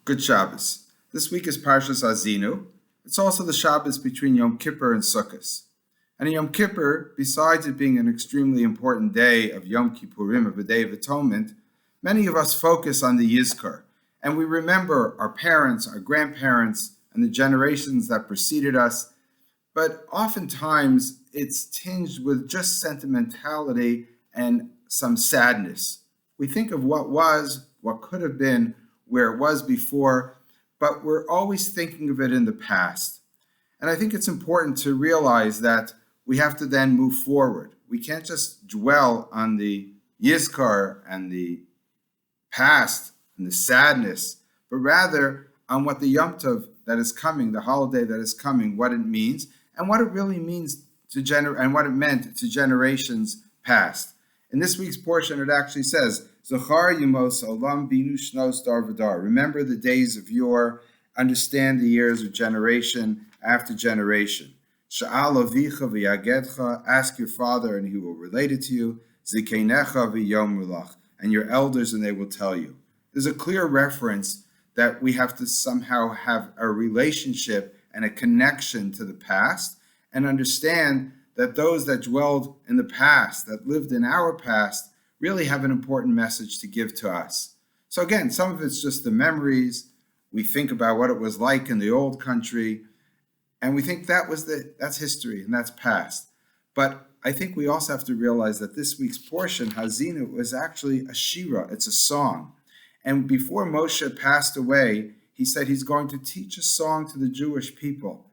Good Shabbos. This week is Parshas Azinu. It's also the Shabbos between Yom Kippur and Sukkot. And Yom Kippur, besides it being an extremely important day of Yom Kippurim, of a Day of Atonement, many of us focus on the Yizkor. And we remember our parents, our grandparents, and the generations that preceded us. But oftentimes it's tinged with just sentimentality and some sadness. We think of what was, what could have been, where it was before, but we're always thinking of it in the past. And I think it's important to realize that we have to then move forward. We can't just dwell on the Yizkor and the past and the sadness, but rather on what the Yom Tov that is coming, the holiday that is coming, what it means, and what it really means and what it meant to generations past. In this week's portion, it actually says, Zachar Yemos Olam Binu Shnos Dar V'Dar. Remember the days of yore, understand the years of generation after generation. Sha'al avicha v'yagedcha, ask your father and he will relate it to you. Zikeinecha v'yom mulach, and your elders and they will tell you. There's a clear reference that we have to somehow have a relationship and a connection to the past and understand that those that dwelled in the past, that lived in our past, really have an important message to give to us. So again, some of it's just the memories. We think about what it was like in the old country, and we think that's history and that's past. But I think we also have to realize that this week's portion, Hazinu, was actually a shira, it's a song. And before Moshe passed away, he said he's going to teach a song to the Jewish people.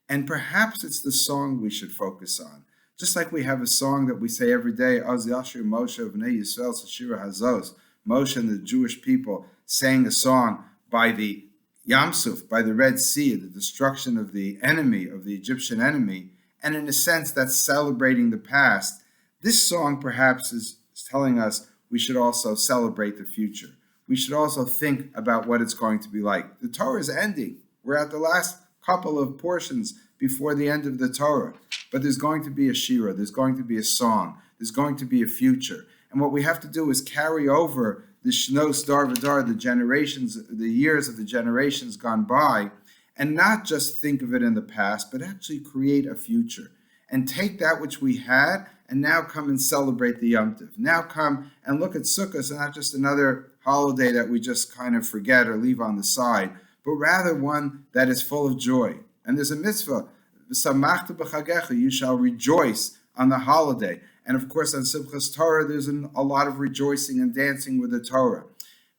And perhaps it's the song we should focus on. Just like we have a song that we say every day, Az Yashir Moshe V'nei Yisrael Sashira Hazos. Moshe and the Jewish people sang a song by the Yam Suf, by the Red Sea, the destruction of the enemy, of the Egyptian enemy. And in a sense, that's celebrating the past. This song perhaps is telling us we should also celebrate the future. We should also think about what it's going to be like. The Torah is ending. We're at the last couple of portions before the end of the Torah. But there's going to be a shira, there's going to be a song, there's going to be a future. And what we have to do is carry over the shnos dar v'dar, the generations, the years of the generations gone by, and not just think of it in the past, but actually create a future. And take that which we had and now come and celebrate the Yom Tov. Now come and look at Sukkot, and not just another holiday that we just kind of forget or leave on the side, but rather one that is full of joy. And there's a mitzvah, you shall rejoice on the holiday. And of course, on Simchas Torah, there's a lot of rejoicing and dancing with the Torah.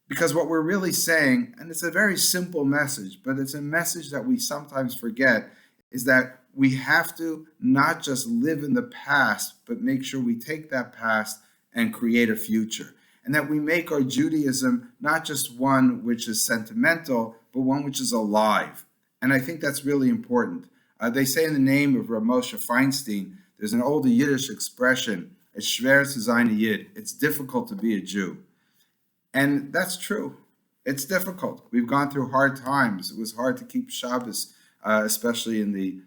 Because what we're really saying, and it's a very simple message, but it's a message that we sometimes forget, is that we have to not just live in the past, but make sure we take that past and create a future. And that we make our Judaism not just one which is sentimental, but one which is alive. And I think that's really important. They say in the name of Rav Moshe Feinstein, there's an old Yiddish expression, it's schwer zu sein a Yid. It's difficult to be a Jew. And that's true. It's difficult. We've gone through hard times. It was hard to keep Shabbos, especially in the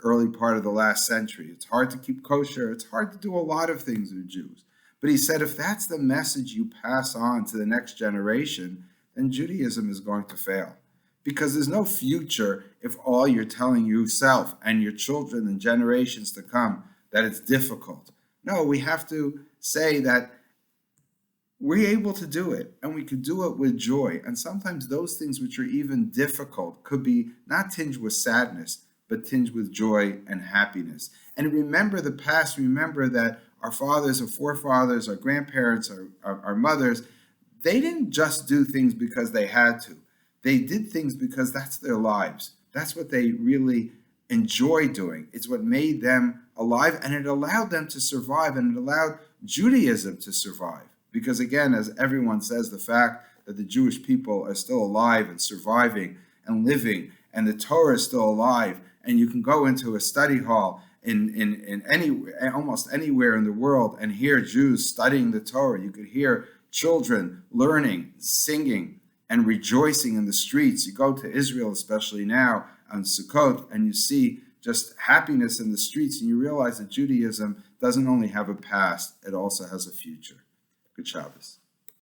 early part of the last century. It's hard to keep kosher. It's hard to do a lot of things with Jews. But he said, if that's the message you pass on to the next generation, then Judaism is going to fail. Because there's no future if all you're telling yourself and your children and generations to come that it's difficult. No, we have to say that we're able to do it, and we could do it with joy. And sometimes those things which are even difficult could be not tinged with sadness, but tinged with joy and happiness. And remember the past, remember that our fathers, our forefathers, our grandparents, our mothers, they didn't just do things because they had to. They did things because that's their lives. That's what they really enjoy doing. It's what made them alive, and it allowed them to survive, and it allowed Judaism to survive. Because again, as everyone says, the fact that the Jewish people are still alive and surviving and living, and the Torah is still alive, and you can go into a study hall in almost anywhere in the world and hear Jews studying the Torah. You could hear children learning, singing, and rejoicing in the streets. You go to Israel, especially now, on Sukkot, and you see just happiness in the streets, and you realize that Judaism doesn't only have a past, it also has a future. Good Shabbos.